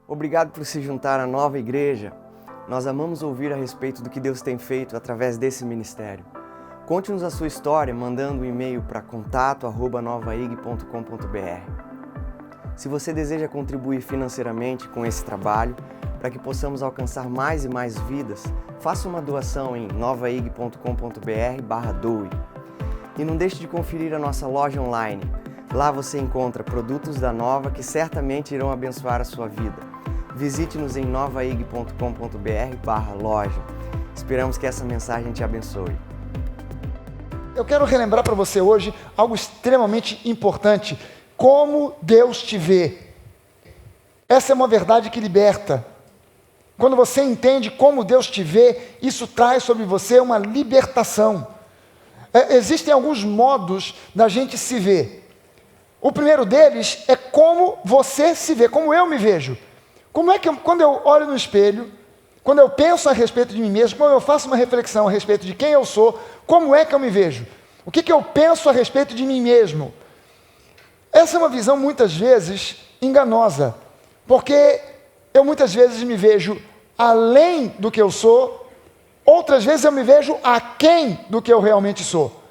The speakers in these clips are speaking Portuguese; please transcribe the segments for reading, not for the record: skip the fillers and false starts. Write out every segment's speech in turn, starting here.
Obrigado por se juntar à Nova Igreja. Nós amamos ouvir a respeito do que Deus tem feito através desse ministério. Conte-nos a sua história mandando um e-mail para contato@novaig.com.br. Se você deseja contribuir financeiramente com esse trabalho, para que possamos alcançar mais e mais vidas, faça uma doação em novaig.com.br/doe. E não deixe de conferir a nossa loja online. Lá você encontra produtos da Nova que certamente irão abençoar a sua vida. Visite-nos em novaig.com.br/loja. Esperamos que essa mensagem te abençoe. Eu quero relembrar para você hoje algo extremamente importante. Como Deus te vê. Essa é uma verdade que liberta. Quando você entende como Deus te vê, isso traz sobre você uma libertação. Existem alguns modos da gente se ver. O primeiro deles é como você se vê, como eu me vejo. Como é que quando eu olho no espelho, quando eu penso a respeito de mim mesmo, quando eu faço uma reflexão a respeito de quem eu sou, como é que eu me vejo? O que eu penso a respeito de mim mesmo? Essa é uma visão muitas vezes enganosa, porque eu muitas vezes me vejo além do que eu sou, outras vezes eu me vejo aquém do que eu realmente sou.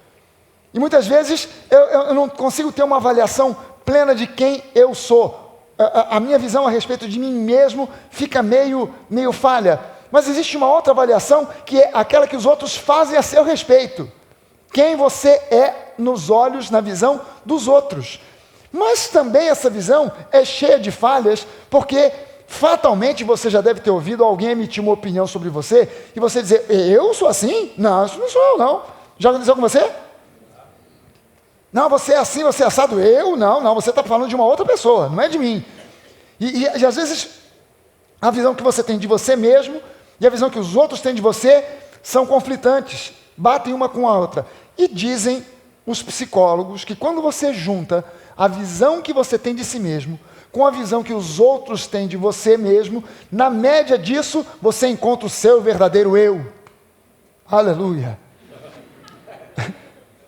E muitas vezes eu não consigo ter uma avaliação plena de quem eu sou. A minha visão a respeito de mim mesmo fica meio falha. Mas existe uma outra avaliação que é aquela que os outros fazem a seu respeito. Quem você é nos olhos, na visão dos outros. Mas também essa visão é cheia de falhas, porque fatalmente você já deve ter ouvido alguém emitir uma opinião sobre você e você dizer, eu sou assim? Não, isso não sou eu não. Já aconteceu com você? Não, você é assim, você é assado. Eu? Não, você está falando de uma outra pessoa, não é de mim. E às vezes, a visão que você tem de você mesmo e a visão que os outros têm de você são conflitantes, batem uma com a outra. E dizem os psicólogos que quando você junta a visão que você tem de si mesmo com a visão que os outros têm de você mesmo, na média disso, você encontra o seu verdadeiro eu. Aleluia.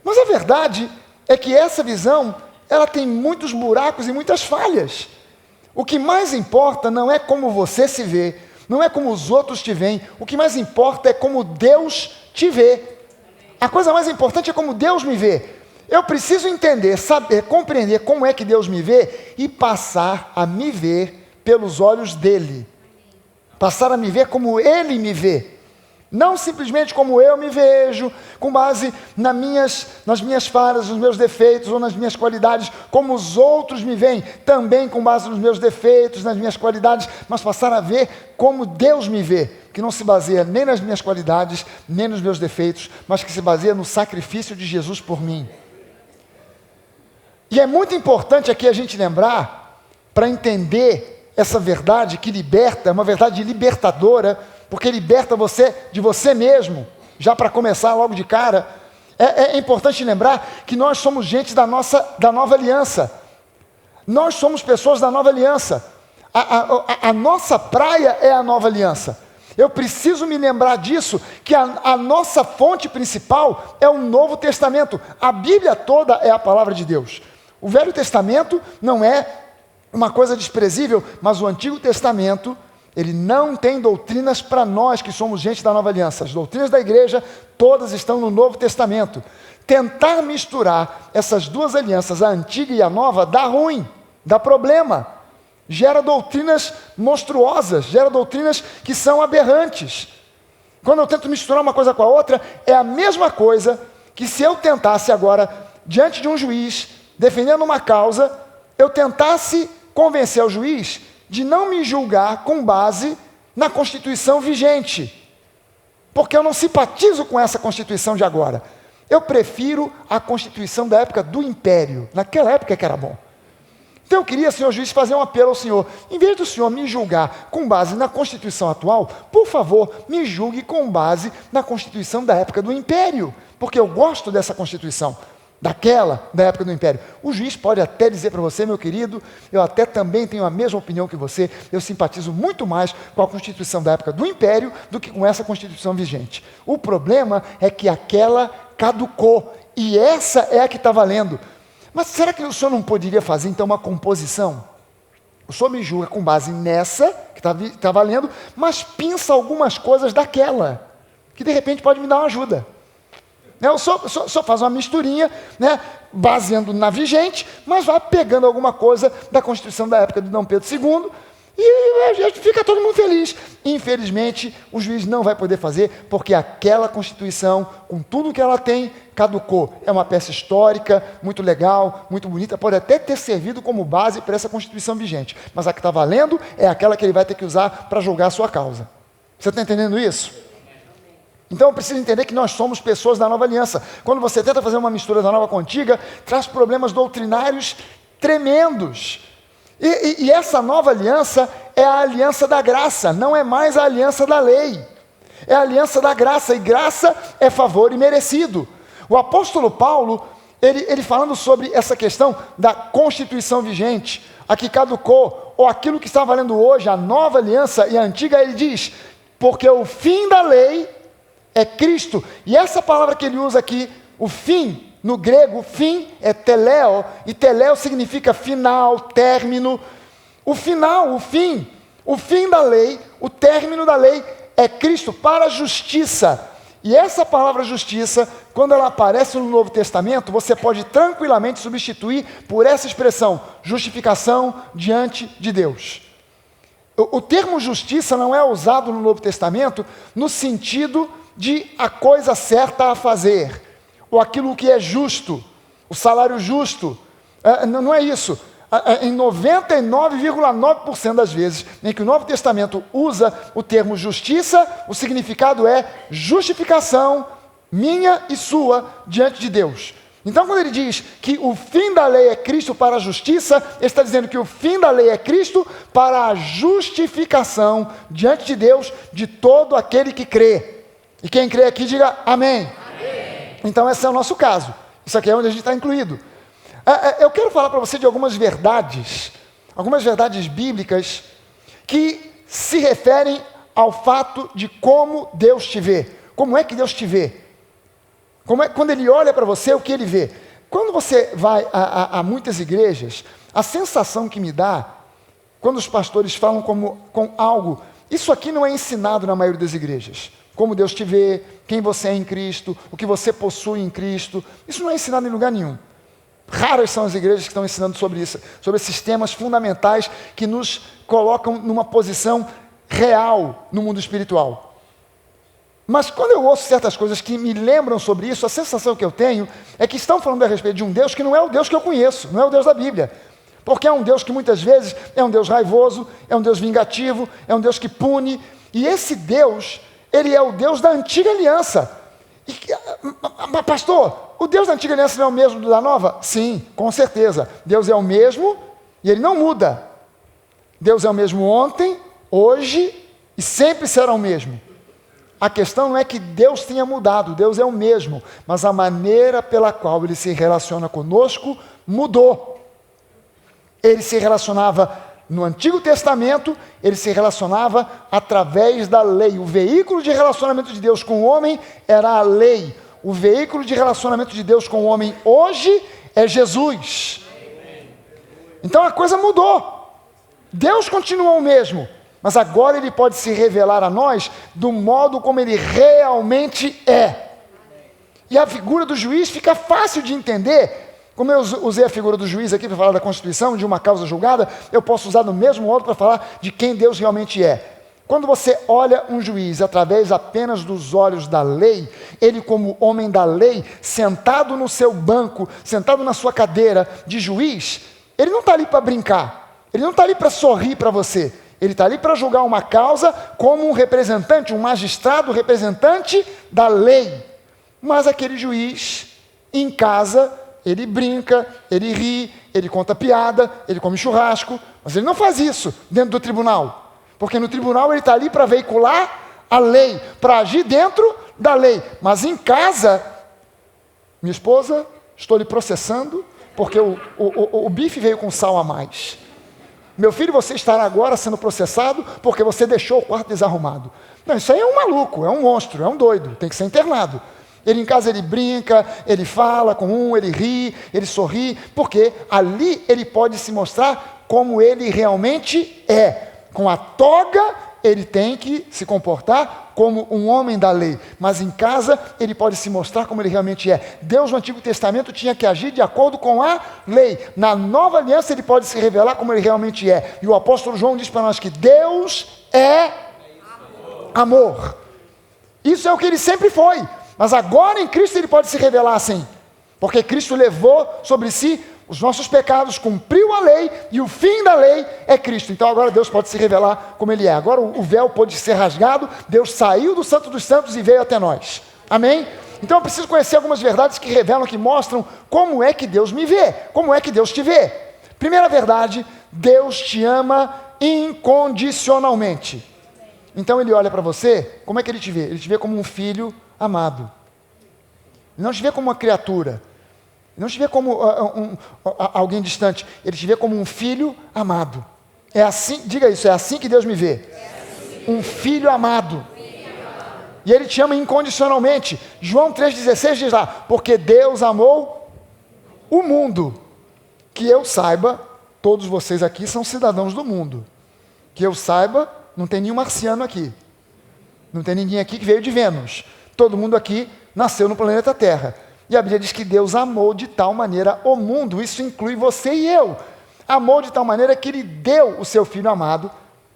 Mas a verdade é que essa visão, ela tem muitos buracos e muitas falhas. O que mais importa não é como você se vê, não é como os outros te veem, o que mais importa é como Deus te vê. A coisa mais importante é como Deus me vê. Eu preciso entender, saber, compreender como é que Deus me vê e passar a me ver pelos olhos dele. Passar a me ver como ele me vê. Não simplesmente como eu me vejo, com base nas minhas falhas, nos meus defeitos ou nas minhas qualidades, como os outros me veem, também com base nos meus defeitos, nas minhas qualidades, mas passar a ver como Deus me vê, que não se baseia nem nas minhas qualidades, nem nos meus defeitos, mas que se baseia no sacrifício de Jesus por mim. E é muito importante aqui a gente lembrar, para entender essa verdade que liberta, é uma verdade libertadora, porque liberta você de você mesmo, já para começar logo de cara. É importante lembrar que nós somos gente da nova aliança. Nós somos pessoas da nova aliança. A nossa praia é a nova aliança. Eu preciso me lembrar disso, que a nossa fonte principal é o Novo Testamento. A Bíblia toda é a palavra de Deus. O Velho Testamento não é uma coisa desprezível, mas o Antigo Testamento, ele não tem doutrinas para nós que somos gente da nova aliança. As doutrinas da igreja, todas estão no Novo Testamento. Tentar misturar essas duas alianças, a antiga e a nova, dá ruim, dá problema. Gera doutrinas monstruosas, gera doutrinas que são aberrantes. Quando eu tento misturar uma coisa com a outra, é a mesma coisa que se eu tentasse agora, diante de um juiz, defendendo uma causa, eu tentasse convencer o juiz de não me julgar com base na Constituição vigente. Porque eu não simpatizo com essa Constituição de agora. Eu prefiro a Constituição da época do Império. Naquela época que era bom. Então eu queria, senhor juiz, fazer um apelo ao senhor. Em vez do senhor me julgar com base na Constituição atual, por favor, me julgue com base na Constituição da época do Império. Porque eu gosto dessa Constituição. Da época do Império. O juiz pode até dizer para você, meu querido, eu até também tenho a mesma opinião que você, eu simpatizo muito mais com a Constituição da época do Império do que com essa Constituição vigente. O problema é que aquela caducou, e essa é a que está valendo. Mas será que o senhor não poderia fazer então uma composição? O senhor me julga com base nessa, que está valendo, mas pinça algumas coisas daquela, que de repente pode me dar uma ajuda. O senhor faz uma misturinha, né, baseando na vigente, mas vai pegando alguma coisa da Constituição da época de Dom Pedro II, e fica todo mundo feliz. Infelizmente, o juiz não vai poder fazer, porque aquela Constituição, com tudo que ela tem, caducou. É uma peça histórica, muito legal, muito bonita, pode até ter servido como base para essa Constituição vigente, mas a que está valendo é aquela que ele vai ter que usar para julgar a sua causa. Você está entendendo isso? Então eu preciso entender que nós somos pessoas da nova aliança. Quando você tenta fazer uma mistura da nova com a antiga, traz problemas doutrinários tremendos. E essa nova aliança é a aliança da graça, não é mais a aliança da lei. É a aliança da graça, e graça é favor imerecido. O apóstolo Paulo, ele falando sobre essa questão da Constituição vigente, a que caducou, ou aquilo que está valendo hoje, a nova aliança e a antiga, ele diz, porque o fim da lei é Cristo. E essa palavra que ele usa aqui, o fim, no grego, fim é teleo, e teleo significa final, término. O final, o fim da lei, o término da lei é Cristo para a justiça. E essa palavra justiça, quando ela aparece no Novo Testamento, você pode tranquilamente substituir por essa expressão, justificação diante de Deus. O termo justiça não é usado no Novo Testamento no sentido de a coisa certa a fazer, ou aquilo que é justo, o salário justo. Não é isso. Em 99,9% das vezes em que o Novo Testamento usa o termo justiça, o significado é justificação minha e sua diante de Deus. Então, quando ele diz que o fim da lei é Cristo para a justiça, ele está dizendo que o fim da lei é Cristo para a justificação diante de Deus de todo aquele que crê. E quem crê aqui, diga amém. Amém. Então, esse é o nosso caso. Isso aqui é onde a gente está incluído. Eu quero falar para você de algumas verdades bíblicas que se referem ao fato de como Deus te vê. Como é que Deus te vê? Quando Ele olha para você, o que Ele vê? Quando você vai a muitas igrejas, a sensação que me dá, quando os pastores falam com algo, isso aqui não é ensinado na maioria das igrejas. Como Deus te vê, quem você é em Cristo, o que você possui em Cristo, isso não é ensinado em lugar nenhum. Raras são as igrejas que estão ensinando sobre isso, sobre esses temas fundamentais que nos colocam numa posição real no mundo espiritual. Mas quando eu ouço certas coisas que me lembram sobre isso, a sensação que eu tenho é que estão falando a respeito de um Deus que não é o Deus que eu conheço, não é o Deus da Bíblia. Porque é um Deus que muitas vezes é um Deus raivoso, é um Deus vingativo, é um Deus que pune. E esse Deus, ele é o Deus da antiga aliança. Pastor, o Deus da antiga aliança não é o mesmo do da nova? Sim, com certeza. Deus é o mesmo e Ele não muda. Deus é o mesmo ontem, hoje e sempre será o mesmo. A questão não é que Deus tenha mudado, Deus é o mesmo, mas a maneira pela qual Ele se relaciona conosco mudou. Ele se relacionava no Antigo Testamento, ele se relacionava através da lei. O veículo de relacionamento de Deus com o homem era a lei. O veículo de relacionamento de Deus com o homem hoje é Jesus. Então a coisa mudou. Deus continua o mesmo, mas agora ele pode se revelar a nós do modo como ele realmente é. E a figura do juiz fica fácil de entender. Como eu usei a figura do juiz aqui para falar da Constituição, de uma causa julgada, eu posso usar no mesmo modo para falar de quem Deus realmente é. Quando você olha um juiz através apenas dos olhos da lei, ele como homem da lei, sentado no seu banco, sentado na sua cadeira de juiz, ele não está ali para brincar, ele não está ali para sorrir para você, ele está ali para julgar uma causa como um representante, um magistrado representante da lei. Mas aquele juiz, em casa, ele brinca, ele ri, ele conta piada, ele come churrasco, mas ele não faz isso dentro do tribunal, porque no tribunal ele está ali para veicular a lei, para agir dentro da lei, mas em casa, minha esposa, estou lhe processando, porque o bife veio com sal a mais. Meu filho, você estará agora sendo processado, porque você deixou o quarto desarrumado. Não, isso aí é um maluco, é um monstro, é um doido, tem que ser internado. Ele em casa ele brinca, ele fala com um, ele ri, ele sorri, porque ali ele pode se mostrar como ele realmente é. Com a toga, ele tem que se comportar como um homem da lei, mas em casa ele pode se mostrar como ele realmente é. Deus no Antigo Testamento tinha que agir de acordo com a lei. Na Nova Aliança ele pode se revelar como ele realmente é. E o apóstolo João diz para nós que Deus é amor. Isso é o que ele sempre foi. Mas agora em Cristo ele pode se revelar assim, porque Cristo levou sobre si os nossos pecados, cumpriu a lei, e o fim da lei é Cristo. Então agora Deus pode se revelar como Ele é. Agora o véu pode ser rasgado, Deus saiu do Santo dos Santos e veio até nós. Amém? Então eu preciso conhecer algumas verdades que revelam, que mostram como é que Deus me vê, como é que Deus te vê. Primeira verdade, Deus te ama incondicionalmente. Então Ele olha para você, como é que Ele te vê? Ele te vê como um filho amado. Ele não te vê como uma criatura. Ele não te vê como alguém distante. Ele te vê como um filho amado. É assim, diga isso, é assim que Deus me vê. Um filho amado. E Ele te ama incondicionalmente. João 3,16 diz lá, porque Deus amou o mundo. Que eu saiba, todos vocês aqui são cidadãos do mundo. Que eu saiba, não tem nenhum marciano aqui. Não tem ninguém aqui que veio de Vênus. Todo mundo aqui nasceu no planeta Terra. E a Bíblia diz que Deus amou de tal maneira o mundo, isso inclui você e eu. Amou de tal maneira que Ele deu o seu Filho amado,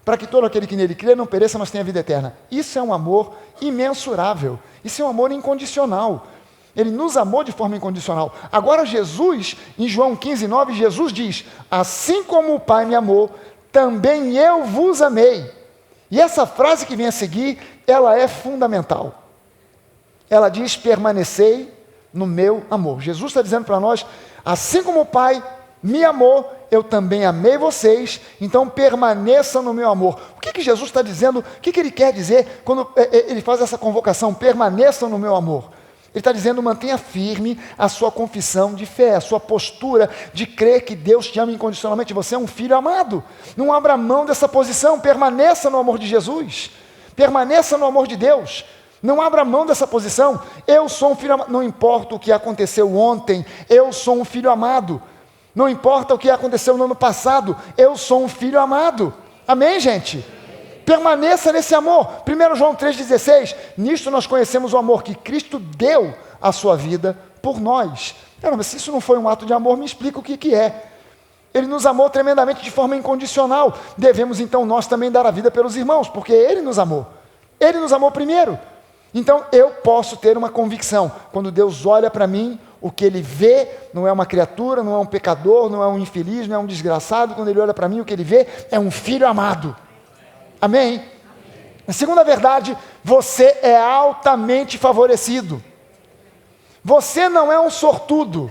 para que todo aquele que nele crê não pereça, mas tenha vida eterna. Isso é um amor imensurável, isso é um amor incondicional. Ele nos amou de forma incondicional. Agora Jesus, em João 15:9, Jesus diz, assim como o Pai me amou, também eu vos amei. E essa frase que vem a seguir, ela é fundamental. Ela diz, permanecei no meu amor. Jesus está dizendo para nós, assim como o Pai me amou, eu também amei vocês, então permaneçam no meu amor. O que Jesus está dizendo? O que Ele quer dizer quando Ele faz essa convocação, permaneçam no meu amor? Ele está dizendo, mantenha firme a sua confissão de fé, a sua postura de crer que Deus te ama incondicionalmente, você é um filho amado. Não abra mão dessa posição, permaneça no amor de Jesus, permaneça no amor de Deus. Não abra mão dessa posição. Eu sou um filho amado. Não importa o que aconteceu ontem, eu sou um filho amado. Não importa o que aconteceu no ano passado, eu sou um filho amado. Amém, gente? Permaneça nesse amor. 1 João 3,16, nisto nós conhecemos o amor que Cristo deu a sua vida por nós. Mas se isso não foi um ato de amor, me explica o que é. Ele nos amou tremendamente de forma incondicional. Devemos então nós também dar a vida pelos irmãos, porque Ele nos amou. Ele nos amou primeiro. Então eu posso ter uma convicção, quando Deus olha para mim, o que Ele vê não é uma criatura, não é um pecador, não é um infeliz, não é um desgraçado. Quando Ele olha para mim, o que Ele vê é um filho amado. Amém? A segunda verdade, você é altamente favorecido. Você não é um sortudo,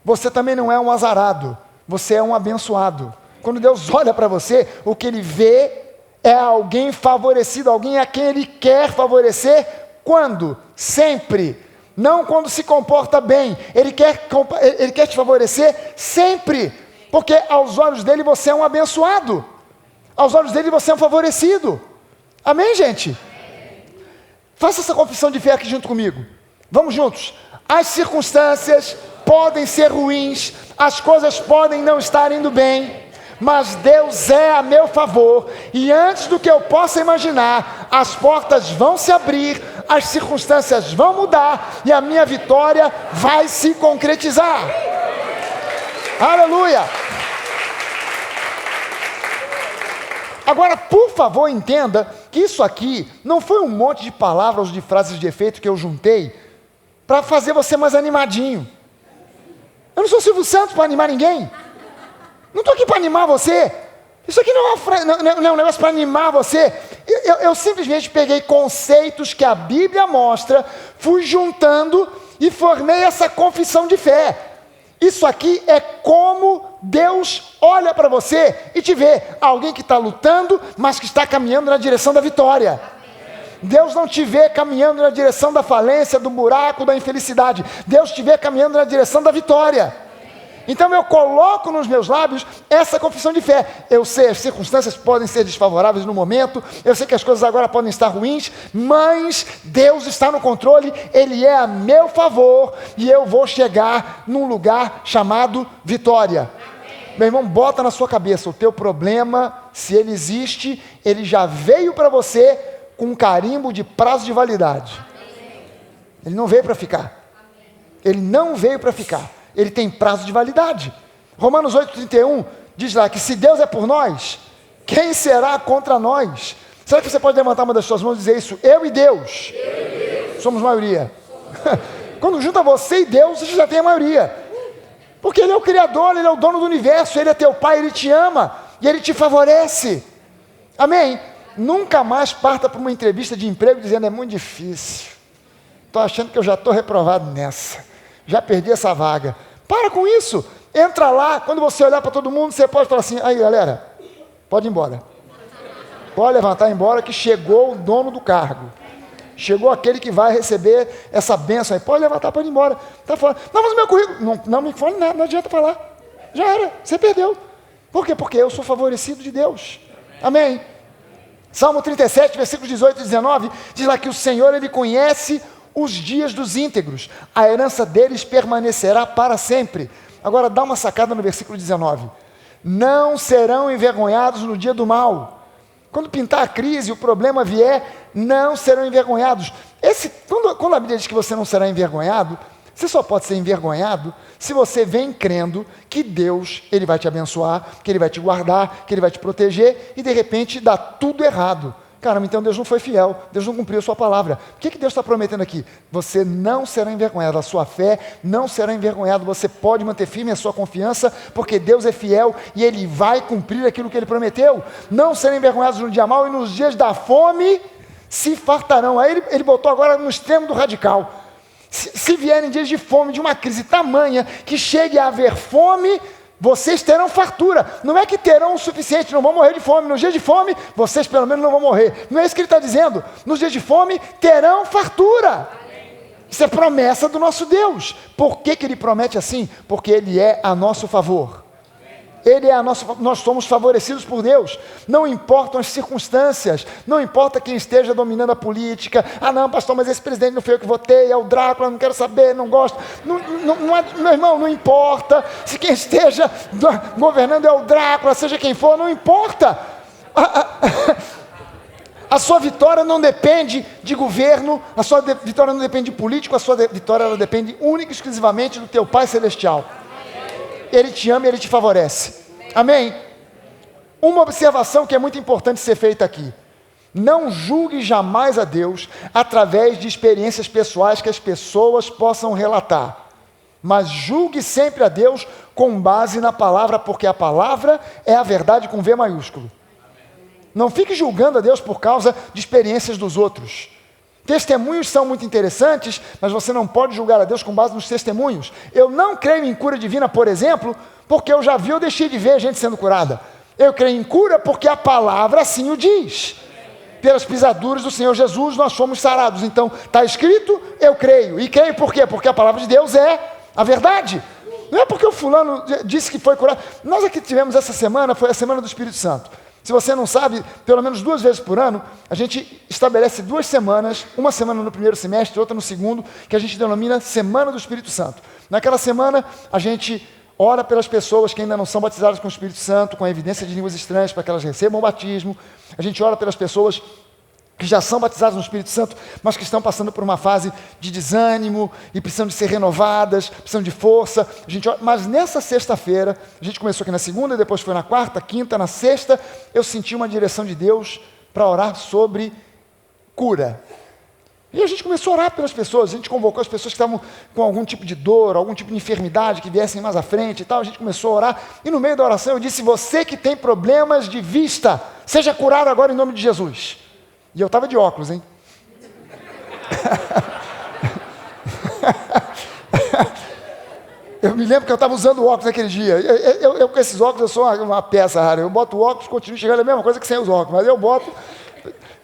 você também não é um azarado, você é um abençoado. Quando Deus olha para você, o que Ele vê é alguém favorecido, alguém a quem Ele quer favorecer. Quando? Sempre. Não quando se comporta bem. Ele quer te favorecer sempre. Porque aos olhos dEle você é um abençoado. Aos olhos dEle você é um favorecido. Amém, gente? Faça essa confissão de fé aqui junto comigo. Vamos juntos. As circunstâncias podem ser ruins, as coisas podem não estar indo bem, mas Deus é a meu favor, e antes do que eu possa imaginar, as portas vão se abrir, as circunstâncias vão mudar, e a minha vitória vai se concretizar. Aleluia! Agora, por favor, entenda que isso aqui não foi um monte de palavras ou de frases de efeito que eu juntei para fazer você mais animadinho. Eu não sou Silvio Santos para animar ninguém. Não estou aqui para animar você. Isso aqui não é um negócio para animar você. Eu simplesmente peguei conceitos que a Bíblia mostra, fui juntando e formei essa confissão de fé. Isso aqui é como Deus olha para você e te vê. Alguém que está lutando, mas que está caminhando na direção da vitória. Deus não te vê caminhando na direção da falência, do buraco, da infelicidade. Deus te vê caminhando na direção da vitória. Então eu coloco nos meus lábios essa confissão de fé. Eu sei, as circunstâncias podem ser desfavoráveis no momento, eu sei que as coisas agora podem estar ruins, mas Deus está no controle, Ele é a meu favor, e eu vou chegar num lugar chamado vitória. Meu irmão, bota na sua cabeça, o teu problema, se ele existe, ele já veio para você com um carimbo de prazo de validade. Ele não veio para ficar. Ele não veio para ficar. Ele tem prazo de validade. Romanos 8,31 diz lá que se Deus é por nós, quem será contra nós? Será que você pode levantar uma das suas mãos e dizer isso? Eu e Deus. Somos maioria. Quando junta você e Deus, você já tem a maioria. Porque Ele é o Criador, Ele é o dono do universo, Ele é teu Pai, Ele te ama e Ele te favorece. Amém? Nunca mais parta para uma entrevista de emprego dizendo, é muito difícil. Estou achando que eu já estou reprovado nessa. Já perdi essa vaga. Para com isso. Entra lá, quando você olhar para todo mundo, você pode falar assim, aí galera, pode ir embora. Pode levantar e ir embora que chegou o dono do cargo. Chegou aquele que vai receber essa bênção aí. Pode levantar, pode ir embora. Está falando, não, mas o meu currículo, não me fale nada, não adianta falar. Já era, você perdeu. Por quê? Porque eu sou favorecido de Deus. Amém? Salmo 37, versículos 18 e 19, diz lá que o Senhor, Ele conhece os dias dos íntegros, a herança deles permanecerá para sempre. Agora dá uma sacada no versículo 19. Não serão envergonhados no dia do mal. Quando pintar a crise, o problema vier, não serão envergonhados. Quando a Bíblia diz que você não será envergonhado, você só pode ser envergonhado se você vem crendo que Deus, Ele vai te abençoar, que Ele vai te guardar, que Ele vai te proteger, e de repente dá tudo errado. Caramba, então Deus não foi fiel, Deus não cumpriu a sua palavra. O que Deus está prometendo aqui? Você não será envergonhado, a sua fé não será envergonhada, você pode manter firme a sua confiança, porque Deus é fiel e Ele vai cumprir aquilo que Ele prometeu. Não serão envergonhados no dia mau e nos dias da fome se fartarão. Aí ele botou agora no extremo do radical. Se vierem dias de fome, de uma crise tamanha, que chegue a haver fome, vocês terão fartura. Não é que terão o suficiente, não vão morrer de fome. Nos dias de fome, vocês pelo menos não vão morrer. Não é isso que ele está dizendo. Nos dias de fome, terão fartura. Isso é promessa do nosso Deus. Por que Ele promete assim? Porque Ele é a nosso favor. Nós somos favorecidos por Deus. Não importam as circunstâncias, não importa quem esteja dominando a política. Ah não, pastor, mas esse presidente não foi eu que votei, é o Drácula, não quero saber, não gosto. Meu irmão, não importa se quem esteja governando é o Drácula, seja quem for, não importa. A sua vitória não depende de governo, a sua vitória não depende de político, a sua vitória ela depende única e exclusivamente do teu Pai Celestial. Ele te ama e Ele te favorece. Amém? Uma observação que é muito importante ser feita aqui. Não julgue jamais a Deus através de experiências pessoais que as pessoas possam relatar. Mas julgue sempre a Deus com base na palavra, porque a palavra é a verdade com V maiúsculo. Não fique julgando a Deus por causa de experiências dos outros. Testemunhos são muito interessantes, mas você não pode julgar a Deus com base nos testemunhos. Eu não creio em cura divina, por exemplo, porque eu já vi ou deixei de ver gente sendo curada. Eu creio em cura porque a palavra assim o diz. Pelas pisaduras do Senhor Jesus nós fomos sarados. Então, está escrito, eu creio. E creio por quê? Porque a palavra de Deus é a verdade. Não é porque o fulano disse que foi curado. Nós aqui tivemos essa semana, foi a Semana do Espírito Santo. Se você não sabe, pelo menos 2 vezes por ano, a gente estabelece 2 semanas, uma semana no primeiro semestre, outra no segundo, que a gente denomina Semana do Espírito Santo. Naquela semana, a gente ora pelas pessoas que ainda não são batizadas com o Espírito Santo, com a evidência de línguas estranhas, para que elas recebam o batismo. A gente ora pelas pessoas que já são batizadas no Espírito Santo, mas que estão passando por uma fase de desânimo e precisam de ser renovadas, precisam de força. Mas nessa sexta-feira, a gente começou aqui na segunda, depois foi na quarta, quinta, na sexta, eu senti uma direção de Deus para orar sobre cura. E a gente começou a orar pelas pessoas, a gente convocou as pessoas que estavam com algum tipo de dor, algum tipo de enfermidade, que viessem mais à frente e tal, a gente começou a orar, e no meio da oração eu disse, você que tem problemas de vista, seja curado agora em nome de Jesus. E eu estava de óculos, hein? Eu me lembro que eu estava usando óculos naquele dia. Eu com esses óculos, eu sou uma peça rara. Eu boto o óculos, continuo chegando a mesma coisa que sem os óculos. Mas eu boto...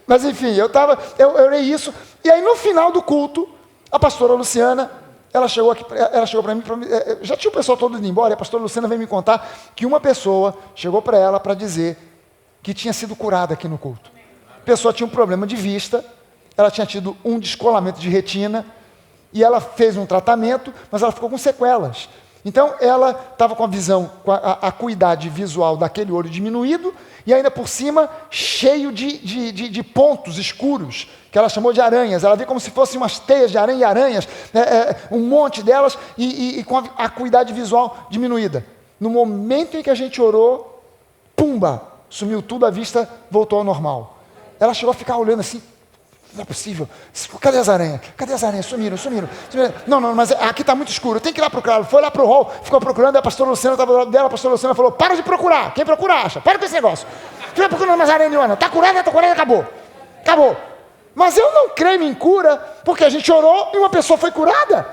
Mas enfim, eu orei isso. E aí no final do culto, a pastora Luciana, ela chegou para mim, já tinha o pessoal todo indo embora, e a pastora Luciana veio me contar que uma pessoa chegou para ela para dizer que tinha sido curada aqui no culto. A pessoa tinha um problema de vista, ela tinha tido um descolamento de retina, e ela fez um tratamento, mas ela ficou com sequelas. Então, ela estava com a visão, com a acuidade visual daquele olho diminuído, e ainda por cima, cheio de pontos escuros, que ela chamou de aranhas. Ela via como se fossem umas teias de aranha e aranhas, um monte delas, e com a acuidade visual diminuída. No momento em que a gente orou, pumba, sumiu tudo, a vista voltou ao normal. Ela chegou a ficar olhando assim, não é possível. Cadê as aranhas? Cadê as aranhas? Sumiram. Não, mas aqui está muito escuro. Tem que ir lá procurar. Foi lá para o hall, ficou procurando. A pastora Luciana estava do lado dela. A pastora Luciana falou: para de procurar. Quem procura acha. Para com esse negócio. Não vai procurando mais aranha nenhuma. Está curada, acabou. Acabou. Mas eu não creio em cura porque a gente orou e uma pessoa foi curada.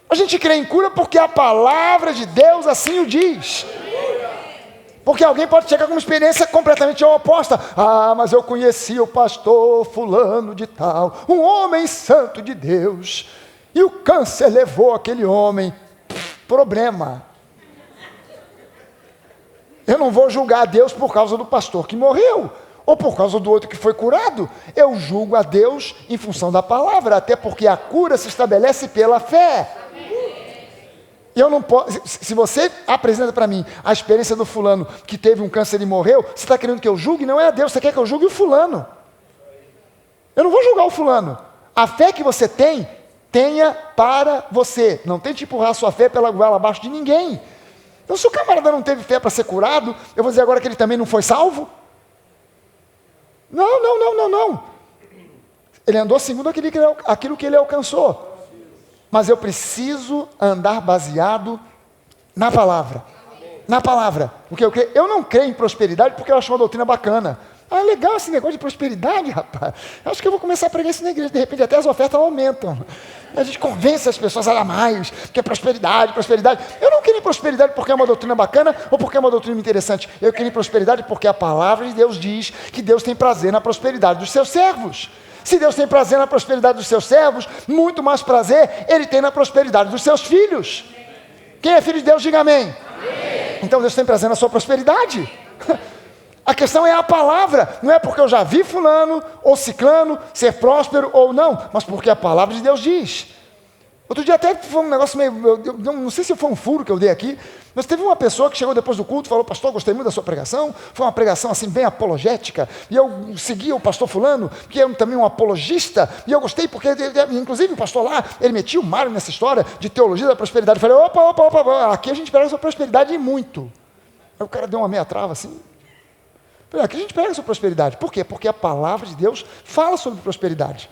A gente crê em cura porque a palavra de Deus assim o diz. Porque alguém pode chegar com uma experiência completamente oposta. Ah, mas eu conheci o pastor fulano de tal, um homem santo de Deus, e o câncer levou aquele homem. Problema. Eu não vou julgar a Deus por causa do pastor que morreu, ou por causa do outro que foi curado. Eu julgo a Deus em função da palavra, até porque a cura se estabelece pela fé. Eu não posso, se você apresenta para mim a experiência do fulano que teve um câncer e morreu, você está querendo que eu julgue? Não é a Deus, você quer que eu julgue o fulano. Eu não vou julgar o fulano. A fé que você tem, tenha para você. Não tente empurrar a sua fé pela goela abaixo de ninguém. Então, se o camarada não teve fé para ser curado, eu vou dizer agora que ele também não foi salvo? Não. Ele andou segundo aquilo que ele alcançou. Mas eu preciso andar baseado na palavra. Na palavra. Porque eu não creio em prosperidade porque eu acho uma doutrina bacana. Ah, legal esse negócio de prosperidade, rapaz. Eu acho que eu vou começar a pregar isso na igreja. De repente até as ofertas aumentam. A gente convence as pessoas a dar mais, que é prosperidade. Eu não quero em prosperidade porque é uma doutrina bacana ou porque é uma doutrina interessante. Eu quero em prosperidade porque a palavra de Deus diz que Deus tem prazer na prosperidade dos seus servos. Se Deus tem prazer na prosperidade dos seus servos, muito mais prazer Ele tem na prosperidade dos seus filhos. Quem é filho de Deus, diga amém. Amém. Então Deus tem prazer na sua prosperidade. A questão é a palavra, não é porque eu já vi fulano ou ciclano ser próspero ou não, mas porque a palavra de Deus diz. Outro dia até foi um negócio meio, eu não sei se foi um furo que eu dei aqui, mas teve uma pessoa que chegou depois do culto e falou: pastor, gostei muito da sua pregação, foi uma pregação assim bem apologética, e eu segui o pastor fulano, que é também um apologista, e eu gostei porque, inclusive o pastor lá, ele metia o Mário nessa história de teologia da prosperidade. Eu falei: opa, aqui a gente prega sobre prosperidade e muito. Aí o cara deu uma meia trava assim. Falei: aqui a gente prega sobre prosperidade. Por quê? Porque a palavra de Deus fala sobre prosperidade.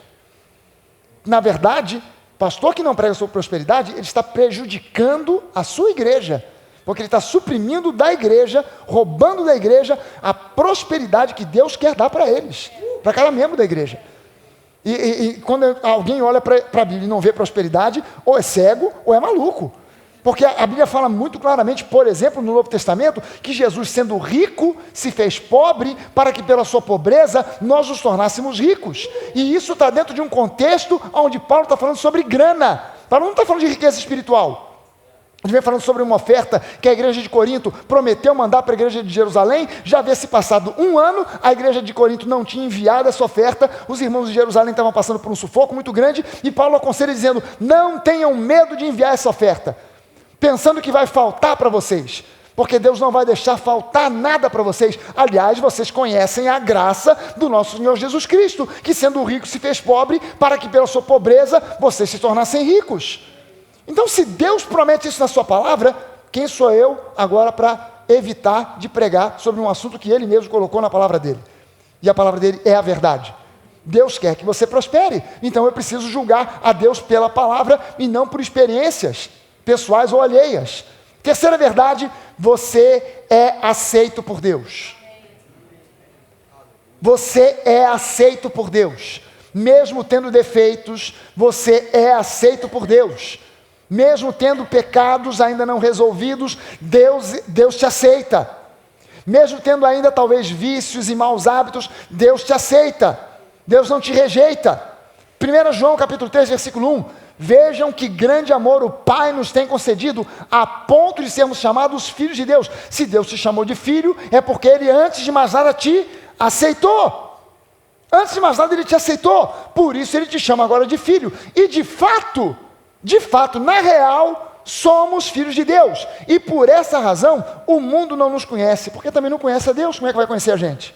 Na verdade, pastor que não prega sobre prosperidade, ele está prejudicando a sua igreja, porque ele está suprimindo da igreja, roubando da igreja a prosperidade que Deus quer dar para eles, para cada membro da igreja. E quando alguém olha para a Bíblia e não vê prosperidade, ou é cego ou é maluco. Porque a Bíblia fala muito claramente, por exemplo, no Novo Testamento, que Jesus, sendo rico, se fez pobre para que pela sua pobreza nós nos tornássemos ricos. E isso está dentro de um contexto onde Paulo está falando sobre grana. Paulo não está falando de riqueza espiritual. Ele vem falando sobre uma oferta que a igreja de Corinto prometeu mandar para a igreja de Jerusalém. Já havia se passado um ano, a igreja de Corinto não tinha enviado essa oferta, os irmãos de Jerusalém estavam passando por um sufoco muito grande, e Paulo aconselha dizendo: não tenham medo de enviar essa oferta, pensando que vai faltar para vocês, porque Deus não vai deixar faltar nada para vocês. Aliás, vocês conhecem a graça do nosso Senhor Jesus Cristo, que sendo rico se fez pobre, para que pela sua pobreza vocês se tornassem ricos. Então, se Deus promete isso na sua palavra, quem sou eu agora para evitar de pregar sobre um assunto que Ele mesmo colocou na palavra dEle? E a palavra dEle é a verdade. Deus quer que você prospere, então eu preciso julgar a Deus pela palavra e não por experiências pessoais ou alheias. Terceira verdade: você é aceito por Deus. Você é aceito por Deus. Mesmo tendo defeitos, você é aceito por Deus. Mesmo tendo pecados ainda não resolvidos, Deus te aceita. Mesmo tendo ainda talvez vícios e maus hábitos, Deus te aceita. Deus não te rejeita. 1 João capítulo 3, versículo 1, Vejam que grande amor o Pai nos tem concedido, a ponto de sermos chamados filhos de Deus. Se Deus te chamou de filho, é porque Ele, antes de mais nada, te aceitou. Antes de mais nada, Ele te aceitou. Por isso, Ele te chama agora de filho. E de fato, na real, somos filhos de Deus. E por essa razão, o mundo não nos conhece, porque também não conhece a Deus. Como é que vai conhecer a gente?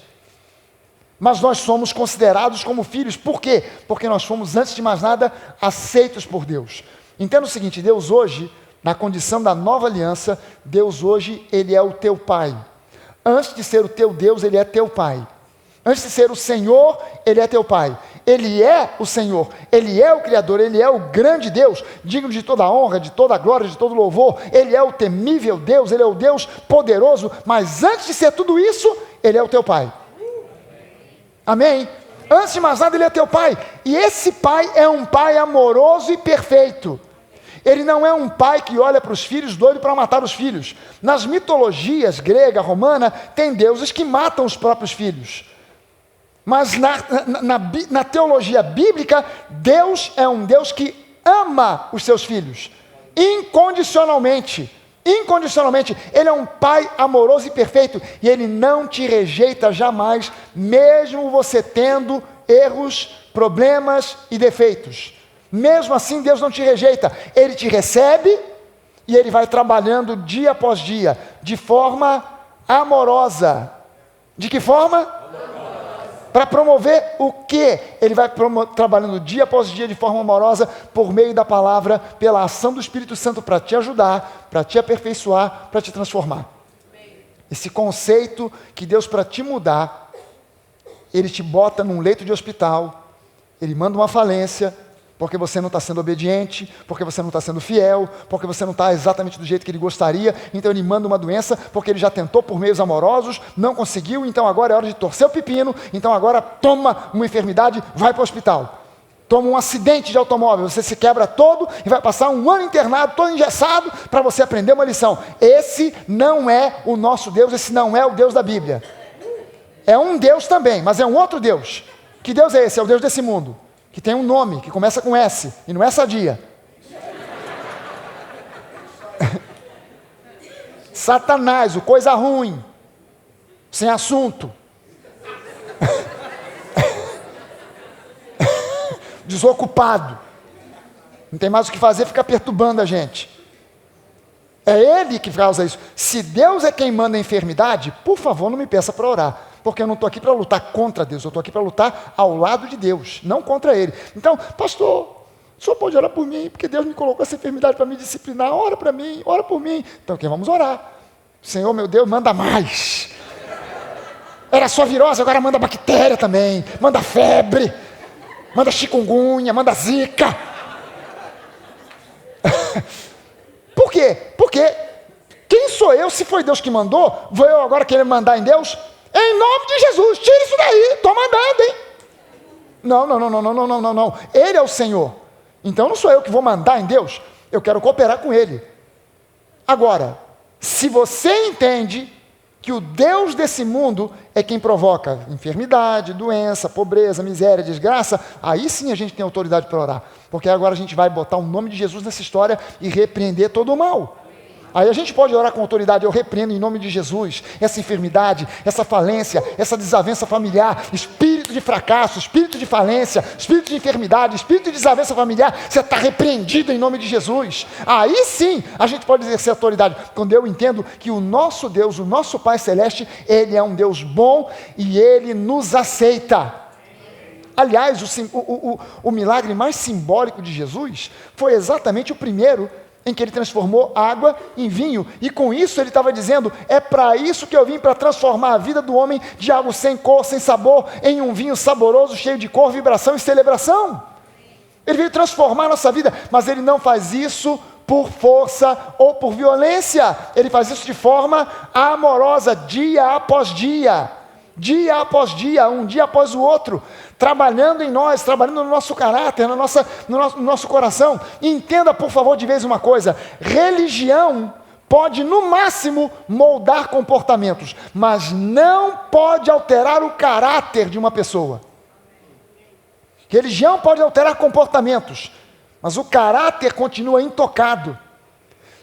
Mas nós somos considerados como filhos. Por quê? Porque nós fomos, antes de mais nada, aceitos por Deus. Entenda o seguinte, Deus hoje, na condição da nova aliança, Deus hoje, Ele é o teu Pai. Antes de ser o teu Deus, Ele é teu Pai. Antes de ser o Senhor, Ele é teu Pai. Ele é o Senhor, Ele é o Criador, Ele é o grande Deus, digno de toda a honra, de toda a glória, de todo louvor. Ele é o temível Deus, Ele é o Deus poderoso. Mas antes de ser tudo isso, Ele é o teu Pai. Amém? Antes de mais nada, Ele é teu Pai. E esse Pai é um Pai amoroso e perfeito. Ele não é um pai que olha para os filhos doido para matar os filhos. Nas mitologias grega, romana, tem deuses que matam os próprios filhos. Mas na teologia bíblica, Deus é um Deus que ama os seus filhos. Incondicionalmente. Incondicionalmente. Ele é um pai amoroso e perfeito. E Ele não te rejeita jamais, mesmo você tendo erros, problemas e defeitos. Mesmo assim, Deus não te rejeita. Ele te recebe e Ele vai trabalhando dia após dia, de forma amorosa. De que forma? Para promover o quê? Ele vai trabalhando dia após dia de forma amorosa, por meio da palavra, pela ação do Espírito Santo, para te ajudar, para te aperfeiçoar, para te transformar. Esse conceito que Deus, para te mudar, Ele te bota num leito de hospital, Ele manda uma falência, porque você não está sendo obediente, porque você não está sendo fiel, porque você não está exatamente do jeito que Ele gostaria, então Ele manda uma doença, porque Ele já tentou por meios amorosos, não conseguiu, então agora é hora de torcer o pepino, então agora toma uma enfermidade, vai para o hospital. Toma um acidente de automóvel, você se quebra todo e vai passar um ano internado, todo engessado, para você aprender uma lição. Esse não é o nosso Deus, esse não é o Deus da Bíblia. É um Deus também, mas é um outro Deus. Que Deus é esse? É o Deus desse mundo. Que tem um nome, que começa com S, e não é sadia. Satanás, o coisa ruim, sem assunto. Desocupado. Não tem mais o que fazer, fica perturbando a gente. É Ele que causa isso. Se Deus é quem manda a enfermidade, por favor, não me peça para orar. Porque eu não estou aqui para lutar contra Deus, eu estou aqui para lutar ao lado de Deus, não contra Ele. Então, pastor, o senhor pode orar por mim, porque Deus me colocou essa enfermidade para me disciplinar, ora para mim, ora por mim. Então, aqui vamos orar. Senhor, meu Deus, manda mais. Era só virose, agora manda bactéria também, manda febre, manda chikungunya, manda zika. Por quê? Porque quem sou eu, se foi Deus que mandou, vou eu agora querer mandar em Deus? Em nome de Jesus, tira isso daí, estou mandando, hein? Não. Ele é o Senhor. Então não sou eu que vou mandar em Deus, eu quero cooperar com Ele. Agora, se você entende que o Deus desse mundo é quem provoca enfermidade, doença, pobreza, miséria, desgraça, aí sim a gente tem autoridade para orar. Porque agora a gente vai botar o nome de Jesus nessa história e repreender todo o mal. Aí a gente pode orar com autoridade, eu repreendo em nome de Jesus, essa enfermidade, essa falência, essa desavença familiar, espírito de fracasso, espírito de falência, espírito de enfermidade, espírito de desavença familiar, você está repreendido em nome de Jesus. Aí sim a gente pode exercer autoridade, quando eu entendo que o nosso Deus, o nosso Pai Celeste, Ele é um Deus bom e Ele nos aceita. Aliás, o milagre mais simbólico de Jesus foi exatamente o primeiro, em que Ele transformou água em vinho, e com isso Ele estava dizendo, é para isso que eu vim, para transformar a vida do homem de algo sem cor, sem sabor, em um vinho saboroso, cheio de cor, vibração e celebração. Ele veio transformar a nossa vida, mas Ele não faz isso por força ou por violência, Ele faz isso de forma amorosa, dia após dia, um dia após o outro, trabalhando em nós, trabalhando no nosso caráter, no nosso coração. E entenda, por favor, de vez uma coisa: religião pode, no máximo, moldar comportamentos, mas não pode alterar o caráter de uma pessoa. Religião pode alterar comportamentos, mas o caráter continua intocado.